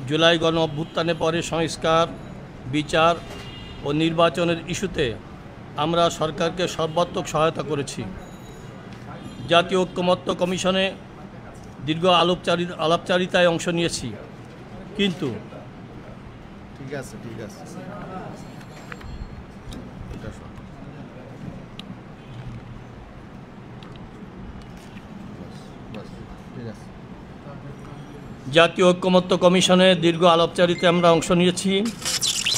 জুলাই গণ অভ্যুত্থানে পরে সংস্কার, বিচার ও নির্বাচনের ইস্যুতে আমরা সরকারকে সর্বাত্মক সহায়তা করেছি। জাতীয় ঐক্যমত্য কমিশনে দীর্ঘ আলাপচারিতায় অংশ নিয়েছি, কিন্তু জাতীয় ঐক্যমত্য কমিশনে দীর্ঘ আলাপচারিতায় আমরা অংশ নিয়েছি,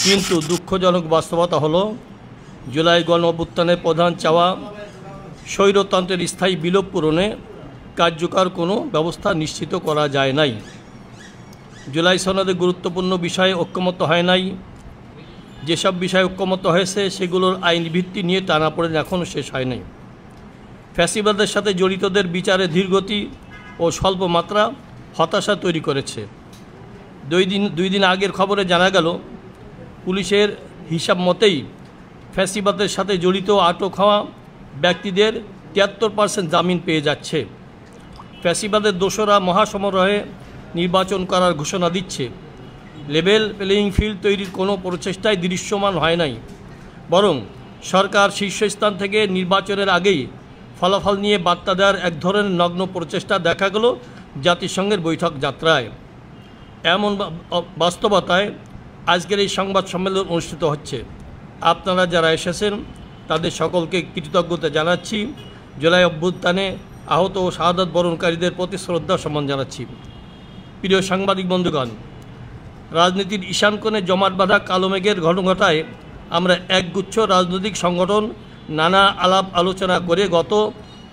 কিন্তু দুঃখজনক বাস্তবতা হলো জুলাই গণ অভ্যুত্থানের প্রধান চাওয়া স্বৈরতন্ত্রের স্থায়ী বিলোপ পূরণে কার্যকর কোনো ব্যবস্থা নিশ্চিত করা যায় নাই। জুলাই সনদে গুরুত্বপূর্ণ বিষয়ে ঐক্যমত্য হয় নাই। যেসব বিষয়ে ঐক্যমত্য হয়েছে সেগুলোর আইন ভিত্তি নিয়ে টানাপোড়েন এখনও শেষ হয় নাই। ফ্যাসিবাদের সাথে জড়িতদের বিচারে ধীরগতি ও স্বল্প মাত্রা হতাশা তৈরি করেছে। দুই দিন আগের খবরে জানা গেল, পুলিশের হিসাব মতেই ফ্যাসিবাদের সাথে জড়িত আটক হওয়া ব্যক্তিদের 73% জামিন পেয়ে যাচ্ছে। ফ্যাসিবাদের দোসরা মহাসমারোহে নির্বাচন করার ঘোষণা দিচ্ছে। লেভেল প্লেয়িং ফিল্ড তৈরির কোনো প্রচেষ্টাই দৃশ্যমান হয় নাই, বরং সরকার শীর্ষস্থান থেকে নির্বাচনের আগেই ফলাফল নিয়ে বার্তা দেওয়ার এক ধরনের নগ্ন প্রচেষ্টা দেখা গেল জাতিসংঘের বৈঠক যাত্রায়। এমন বাস্তবতায় আজকের এই সংবাদ সম্মেলন অনুষ্ঠিত হচ্ছে। আপনারা যারা এসেছেন তাদের সকলকে কৃতজ্ঞতা জানাচ্ছি। জুলাই অভ্যুত্থানে আহত ও শাহাদাত বরণকারীদের প্রতি শ্রদ্ধা সম্মান জানাচ্ছি। প্রিয় সাংবাদিক বন্ধুগণ, রাজনীতির ঈশান কোণে জমাট বাঁধা কালো মেঘের ঘটনায় আমরা একগুচ্ছ রাজনৈতিক সংগঠন নানা আলাপ আলোচনা করে গত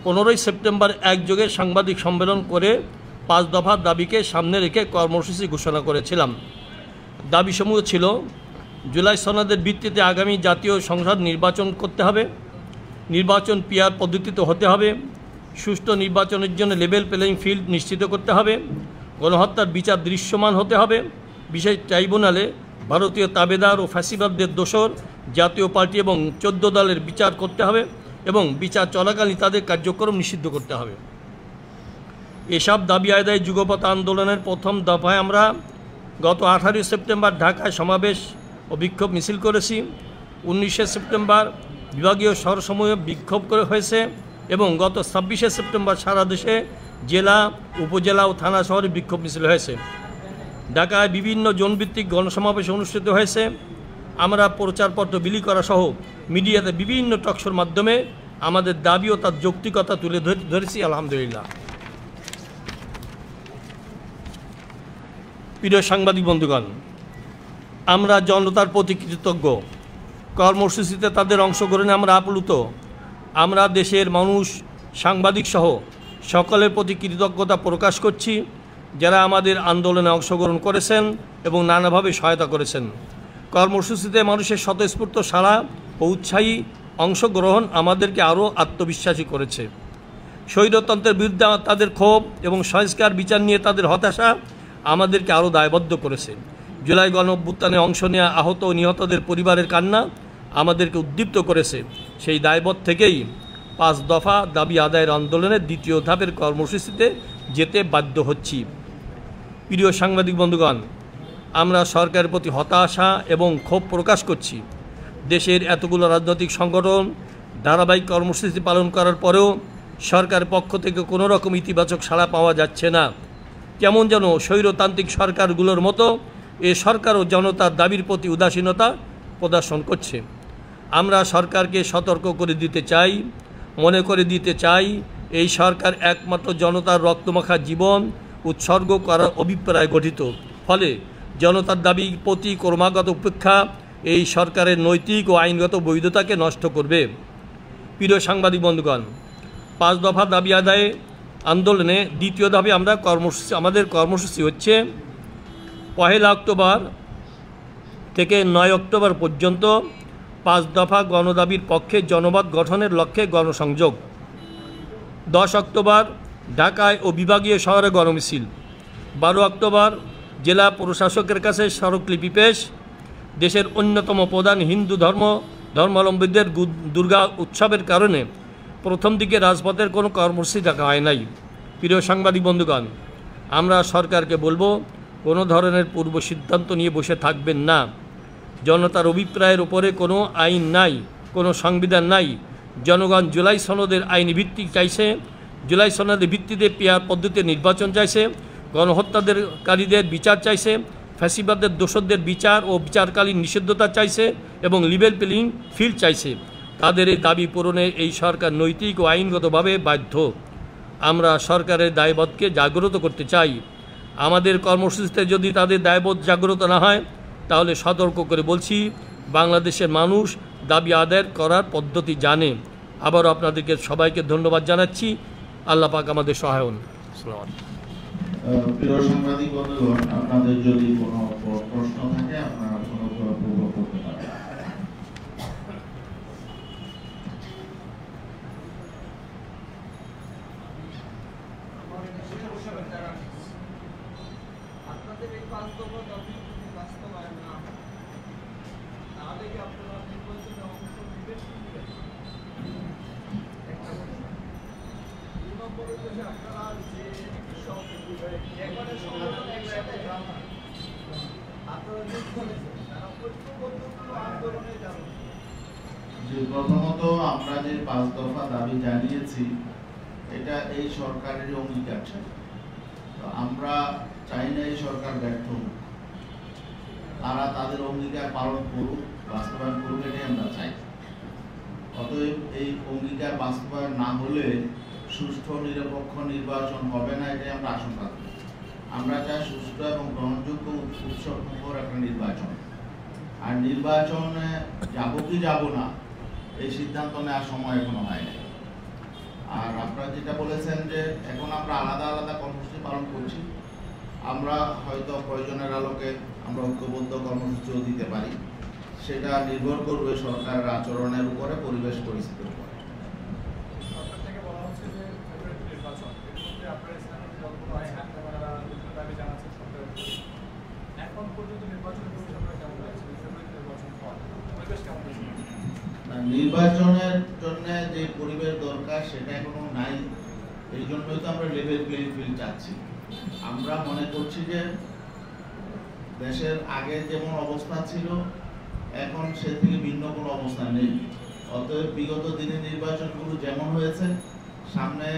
15ই সেপ্টেম্বর একযোগে সাংবাদিক সম্মেলন করে 5 দফা দাবিকে সামনে রেখে কর্মসূচি ঘোষণা করেছিলাম। দাবিসমূহ ছিল: জুলাই সনদের ভিত্তিতে আগামী জাতীয় সংসদ নির্বাচন করতে হবে, নির্বাচন পিআর পদ্ধতিতে হতে হবে, সুষ্ঠু নির্বাচনের জন্য লেভেল প্লেয়িং ফিল্ড নিশ্চিত করতে হবে, গণহত্যার বিচার দৃশ্যমান হতে হবে, বিশেষ ট্রাইব্যুনালে ভারতীয় তাবেদার ও ফ্যাসিবাদদের দোসর জাতীয় পার্টি এবং 14 দলের বিচার করতে হবে এবং বিচার চলাকালীন তাদের কার্যক্রম নিষিদ্ধ করতে হবে। এসব দাবি আদায় যুগপৎ আন্দোলনের প্রথম দফায় আমরা গত 18 সেপ্টেম্বর ঢাকায় সমাবেশ ও বিক্ষোভ মিছিল করেছি। 19 সেপ্টেম্বর বিভাগীয় শহরসমূহে বিক্ষোভ করে হয়েছে এবং গত 26 সেপ্টেম্বর সারা দেশে জেলা, উপজেলা ও থানা শহরে বিক্ষোভ মিছিল হয়েছে। ঢাকায় বিভিন্ন জোনভিত্তিক গণসমাবেশ অনুষ্ঠিত হয়েছে। আমরা প্রচারপত্র বিলি করা সহ মিডিয়াতে বিভিন্ন টকশোর মাধ্যমে আমাদের দাবি ও তার যৌক্তিকতা তুলে ধরেছি। আলহামদুলিল্লাহ। প্রিয় সাংবাদিক বন্ধুগণ, আমরা জনতার প্রতি কৃতজ্ঞ। কর্মসূচিতে তাদের অংশগ্রহণে আমরা আপ্লুত। আমরা দেশের মানুষ, সাংবাদিক সহ সকলের প্রতি কৃতজ্ঞতা প্রকাশ করছি, যারা আমাদের আন্দোলনে অংশগ্রহণ করেছেন এবং নানাভাবে সহায়তা করেছেন। কর্মসূচিতে মানুষের স্বতঃস্ফূর্ত সাড়া ও উৎসাহী অংশগ্রহণ আমাদেরকে আরও আত্মবিশ্বাসী করেছে। স্বৈরতন্ত্রের বিরুদ্ধে তাদের ক্ষোভ এবং সংস্কার বিচার নিয়ে তাদের হতাশা আমাদেরকে আরও দায়বদ্ধ করেছে। জুলাই গণ অভ্যুত্থানে অংশ নেওয়া আহত ও নিহতদের পরিবারের কান্না আমাদেরকে উদ্দীপ্ত করেছে। সেই দায়বোধ থেকেই 5 দফা দাবি আদায়ের আন্দোলনের দ্বিতীয় ধাপের কর্মসূচিতে যেতে বাধ্য হচ্ছি। প্রিয় সাংবাদিক বন্ধুগণ, আমরা সরকারের প্রতি হতাশা এবং ক্ষোভ প্রকাশ করছি। দেশের এতগুলো রাজনৈতিক সংগঠন ধারাবাহিক কর্মসূচি পালন করার পরেও সরকারের পক্ষ থেকে কোনো রকম ইতিবাচক সাড়া পাওয়া যাচ্ছে না। কেমন যেন স্বৈরতান্ত্রিক সরকারগুলোর মতো এ সরকারও জনতার দাবির প্রতি উদাসীনতা প্রদর্শন করছে। আমরা সরকারকে সতর্ক করে দিতে চাই, মনে করে দিতে চাই, এই সরকার একমাত্র জনতার রক্তমাখা জীবন উৎসর্গ করার অভিপ্রায় গঠিত। ফলে জনতার দাবির প্রতি ক্রমাগত উপেক্ষা এই সরকারের নৈতিক ও আইনগত বৈধতাকে নষ্ট করবে। প্রিয় সাংবাদিক বন্ধুগণ, 5 দফা দাবি আদায়ে আন্দোলনে দ্বিতীয় ধাপে আমাদের কর্মসূচি হচ্ছে 1 অক্টোবর থেকে 9 অক্টোবর পর্যন্ত 5 দফা গণদাবির পক্ষে জনমত গঠনের লক্ষ্যে গণসংযোগ। 10 অক্টোবর ঢাকায় ও বিভাগীয় শহরে গণমিছিল। 12 অক্টোবর জেলা প্রশাসকের কাছে স্মারকলিপি পেশ। দেশের অন্যতম প্রধান হিন্দু ধর্মাবলম্বীদের দুর্গা উৎসবের কারণে প্রথম দিকে রাজপথের কোনো কর্মসূচি দেখা হয় নাই। প্রিয় সাংবাদিক বন্ধুগণ, আমরা সরকারকে বলবো, কোনো ধরনের পূর্ব সিদ্ধান্ত নিয়ে বসে থাকবেন না। জনতার অভিপ্রায়ের উপরে কোনো আইন নাই, কোনো সংবিধান নাই। জনগণ জুলাই সনদের আইনি ভিত্তি চাইছে, জুলাই সনদের ভিত্তিতে পিআর পদ্ধতিতে নির্বাচন চাইছে, গণহত্যাকারীদের বিচার চাইছে, ফ্যাসিবাদের দোষরদের বিচার ও বিচারকালীন নিষিদ্ধতা চাইছে এবং লিভেল প্লেইং ফিল্ড চাইছে। তাদের এই দাবি পূরণে এই সরকার নৈতিক ও আইনগতভাবে বাধ্য। আমরা সরকারের দায়বোধকে জাগ্রত করতে চাই। আমাদের কর্মসূচিতে যদি তাদের দায়বোধ জাগ্রত না হয়, তাহলে সতর্ক করে বলছি, বাংলাদেশের মানুষ দাবি আদায় করার পদ্ধতি জানে। আবারও আপনাদেরকে সবাইকে ধন্যবাদ জানাচ্ছি। আল্লাহ পাক আমাদের সহায় হন। প্রিয় সাংবাদিক বন্ধুগণ, আপনাদের যদি কোনো প্রশ্ন থাকে আপনারা পূর্ব করতে পারেন। আপনাদের এই 5 দফা দাবি যদি বাস্তবায়ন না হয়, তাহলে কি আপনারা নির্বাচনে অংশ নেবেন কি নেবেন? একটা প্রশ্ন। 2 নম্বর হচ্ছে যে আপনারা যে সব একবারে সংগঠন একসাথে আপনারা যোগ করেছেন, তারা ঐক্যবদ্ধ কোনো আন্দোলনে যাবেন। যে প্রথমত আমরা যে 5 দফা দাবি জানিয়েছি, এটা এই সরকারের অঙ্গীকার ছিল। আমরা চাই না এই সরকার ব্যর্থ হোক, তারা তাদের অঙ্গীকার পালন করুক, বাস্তবায়ন করুক, এটাই আমরা চাই। অতএব এই অঙ্গীকার বাস্তবায়ন না হলে সুষ্ঠু নিরপেক্ষ নির্বাচন হবে না, এটাই আমরা আশঙ্কা করি। আমরা চাই সুষ্ঠু এবং গ্রহণযোগ্য উৎসবমুখর একটা নির্বাচন। আর নির্বাচনে যাব কি যাব না এই সিদ্ধান্ত নেওয়ার সময় এখনো হয়নি। আর আপনারা যেটা বলেছেন যে এখন আমরা আলাদা আলাদা কর্মসূচি পালন করছি, আমরা হয়তো প্রয়োজনের আলোকে আমরা ঐক্যবদ্ধ কর্মসূচিও দিতে পারি। সেটা নির্ভর করবে সরকারের আচরণের উপরে, পরিবেশ পরিস্থিতির উপরে। সরকার থেকে বলা হচ্ছে যে ফেব্রুয়ারি নির্বাচন, এর মধ্যে আপনারা ইসলামিক দলগুলো আছেন, আপনারা দাবি জানাচ্ছেন সরকারের। এখন পর্যন্ত নির্বাচনের পরিবেশ কেমন লাগছে? ফেব্রুয়ারি নির্বাচন হয়, পরিবেশ কেমন লাগছে? নির্বাচনের জন্য যে পরিবেশ দরকার সেটা এখনো নাই। এই জন্যই তো আমরা লেভেল প্লেইং ফিল্ড চাচ্ছি। আমরা মনে করছি যে দেশের আগে যেমন অবস্থা ছিল এখন সে থেকে ভিন্ন কোনো অবস্থা নেই। অতএব বিগত দিনে নির্বাচনগুলো যেমন হয়েছে, সামনে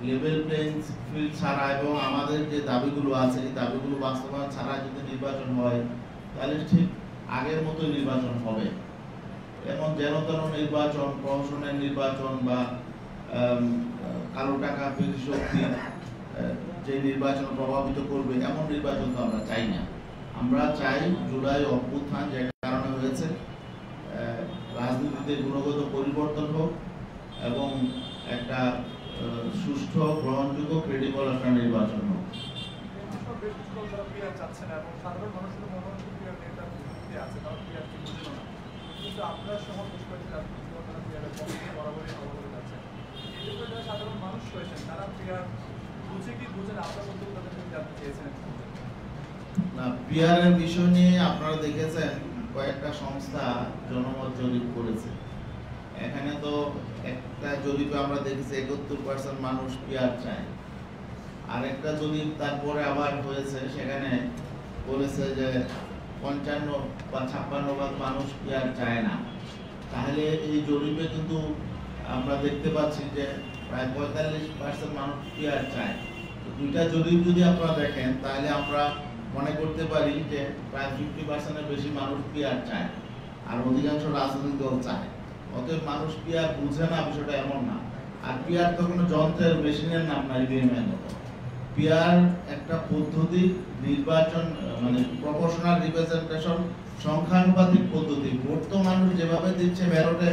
লেভেল প্লেইং ফিল্ড ছাড়া এবং আমাদের যে দাবিগুলো আছে এই দাবিগুলো বাস্তবায়ন ছাড়া যদি নির্বাচন হয়, তাহলে ঠিক আগের মতো নির্বাচন হবে। এমন যেন তেন নির্বাচন, প্রহসনের নির্বাচন বা কালো টাকা শক্তি যে নির্বাচন প্রভাবিত করবে এমন নির্বাচন তো আমরা চাই না। আমরা চাই জুলাই অভ্যুত্থান যে কারণে হয়েছে, রাজনীতিতে গুণগত পরিবর্তন হোক এবং একটা সুষ্ঠু, গ্রহণযোগ্য, ক্রেডিবল একটা নির্বাচন হোক। আপনার সহ বরাবরই অবদান আছে। এই জন্য যারা সাধারণ মানুষ রয়েছেন তারা পিয়ার বুঝে কি বুঝেন, আপনার মধ্যে তাদের জানতে চেয়েছেন। না, পিয়ারের বিষয় নিয়ে আপনারা দেখেছেন কয়েকটা সংস্থা জনমত জরিপ করেছে। এখানে তো একটা জরিপে আমরা দেখেছি 71% মানুষ পিয়ার চায়। আরেকটা জরিপ তারপরে আবার হয়েছে, সেখানে বলেছে যে 55 বা 56% মানুষ পিয়ার চায় না। তাহলে এই জরিপে কিন্তু আমরা দেখতে পাচ্ছি যে প্রায় 45% মানুষ পিয়ার চায়। দুইটা জরিপ যদি আপনারা দেখেন তাহলে আমরা মনে করতে পারি যে প্রায় 50%-এর বেশি মানুষ পিয়ার চায়, আর অধিকাংশ রাজনৈতিক দল চায়। অতএব মানুষ পিয়ার বুঝে না, বিষয়টা এমন না। আর পিয়ার তো কোনো যন্ত্রের, মেশিনের নাম না, ইভিএমের মতো। পিয়ার একটা পদ্ধতি, নির্বাচন মানে প্রপোর্শনাল রিপ্রেজেন্টেশন, সংখ্যানুপাতিক পদ্ধতি। ভোট তো মানুষ যেভাবে দিচ্ছে ব্যালটে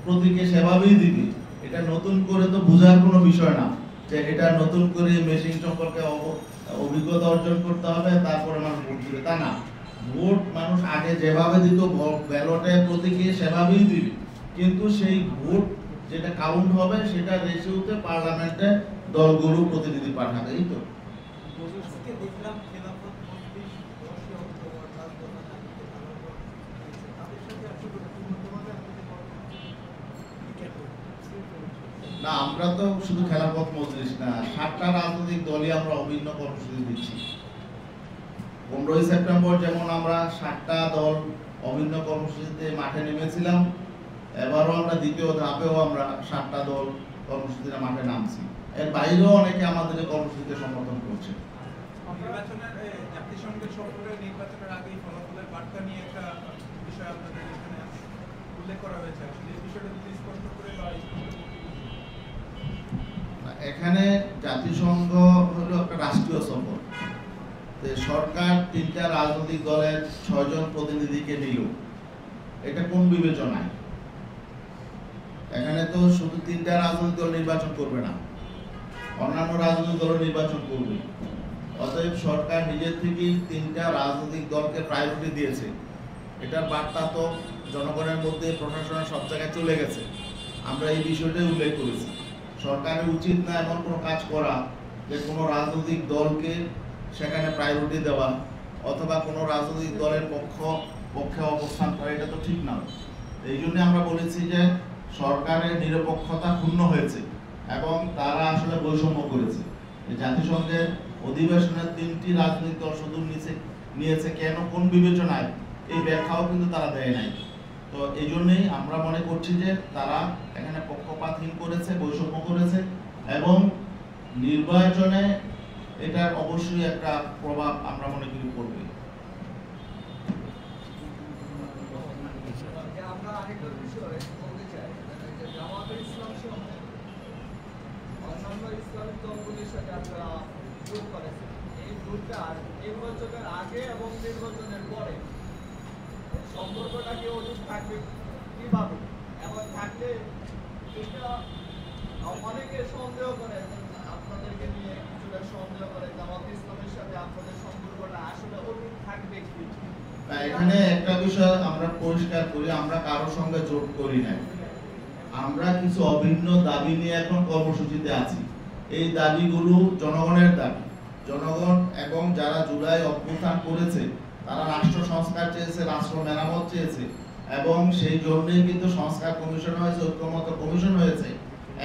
প্রতীকে সেভাবেই দিবে। এটা নতুন করে তো বোঝার কোনো বিষয় না যে এটা নতুন করে মেশিন সম্পর্কে অভিজ্ঞতা অর্জন করতে হবে তারপরে মানুষ ভোট দিবে, তা না। ভোট মানুষ আগে যেভাবে দিত ব্যালটে প্রতীকে সেভাবেই দিবে, কিন্তু সেই ভোট যেটা কাউন্ট হবে সেটা রেশিওতে পার্লামেন্টে দলগুলো প্রতিনিধি পাঠাবে। এই তো না, আমরা তো শুধু খেলাফত মজলিস না, 7টা রাজনৈতিক দলই আমরা অভিন্ন কর্মসূচি দিচ্ছি। 15ই সেপ্টেম্বর যেমন আমরা 7টা দল অভিন্ন কর্মসূচিতে মাঠে নেমেছিলাম, এবারও আমরা দ্বিতীয় ধাপেও আমরা 7টা দল কর্মসূচিতে মাঠে নামছি। এর বাইরেও অনেকে আমাদের এই কর্মসূচিতে সমর্থন করছে। নির্বাচনের জাতিসংঘের সফরে নির্বাচনের আগেই ফলাফলের বার্তা নিয়ে একটা বিষয় আপনাদের এখানে উল্লেখ করা হয়েছে, আসলে এই বিষয়টা যদি স্পষ্ট করে বা এখানে জাতিসংঘ হলো একটা রাষ্ট্রীয় সফর, সরকার 3টা রাজনৈতিক দলের 6 জন প্রতিনিধিকে নিল, এটা কোন বিবেচনায়? এখানে তো শুধু 3টা রাজনৈতিক দল নির্বাচন করবে না, অন্যান্য রাজনৈতিক দল নির্বাচন করবে। অতএব সরকার নিজের থেকেই 3টা রাজনৈতিক দলকে প্রায়োরিটি দিয়েছে। এটার বার্তা তো জনগণের মধ্যে, প্রশাসনের সব জায়গায় চলে গেছে। আমরা এই বিষয়টাই উল্লেখ করেছি। সরকারের উচিত না এমন কোনো কাজ করা যে কোনো রাজনৈতিক দলকে সেখানে প্রায়োরিটি দেওয়া অথবা কোনো রাজনৈতিক দলের পক্ষে অবস্থান করা, এটা তো ঠিক না। এই জন্য আমরা বলেছি যে সরকারের নিরপেক্ষতা ক্ষুণ্ণ হয়েছে এবং তারা আসলে বৈষম্য করেছে। জাতিসংঘের অধিবেশনের 3টি রাজনৈতিক দল শুধু নিয়েছে কেন, কোন বিবেচনায়, এই ব্যাখ্যাও কিন্তু তারা দেয় নাই। তো এই জন্যই আমরা মনে করছি যে তারা এখানে পক্ষপাতহীন করেছে, বৈষম্য করেছে এবং নির্বাচনে এটার অবশ্যই একটা প্রভাব আমরা মনে করি পড়বে। আমরা আরেকটা বিষয় বলতে চাই, যে জামাতে ইসলাম সহ অন্যান্য ইসলামিক দলগুলির সাথে আপনারা জোট করেছেন। এই জোটটা নির্বাচনের আগে এবং নির্বাচনের পরে সম্পর্কটা কি অটুট থাকবে কিভাবে, এবং থাকলে এটা অনেকে সন্দেহ করে, আপনাদেরকে নিয়ে কিছুটা সন্দেহ করে জামাতে ইসলামের সাথে আপনাদের সম্পর্কটা আসলে অটুট থাকবে কি? এখানে একটা বিষয় আমরা পরিষ্কার করি, আমরা কারোর সঙ্গে জোট করি নাই। আমরা কিছু অভিন্ন দাবি নিয়ে এখন কর্মসূচিতে আছি। এই দাবিগুলো জনগণের দাবি। জনগণ এবং যারা জুলাই অভ্যুত্থান করেছে তারা রাষ্ট্র সংস্কার চেয়েছে, রাষ্ট্র মেরামত চেয়েছে এবং সেই জন্যই কিন্তু সংস্কার কমিশন হয়েছে, ঐক্যমত কমিশন হয়েছে।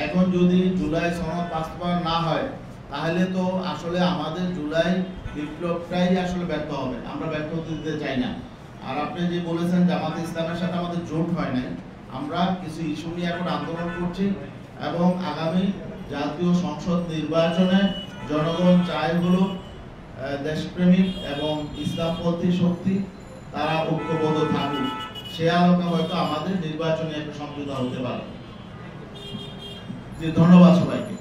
এখন যদি জুলাই সনদ বাস্তবায়ন না হয় তাহলে তো আসলে আমাদের জুলাই বিপ্লবটাই আসলে ব্যর্থ হবে। আমরা ব্যর্থ হতে দিতে চাই না। আর আপনি যে বলেছেন জামাতে ইসলামের সাথে আমাদের জোট হয় নাই, আমরা কিছু ইস্যু নিয়ে এখন আন্দোলন করছি এবং আগামী জাতীয় সংসদ নির্বাচনে জনগণ চায় হলো দেশপ্রেমিক এবং ইসলামপন্থী শক্তি তারা ঐক্যবদ্ধ থাকুক। সে আলোকে হয়তো আমাদের নির্বাচনে একটা সমঝোতা হতে পারে। ধন্যবাদ সবাইকে।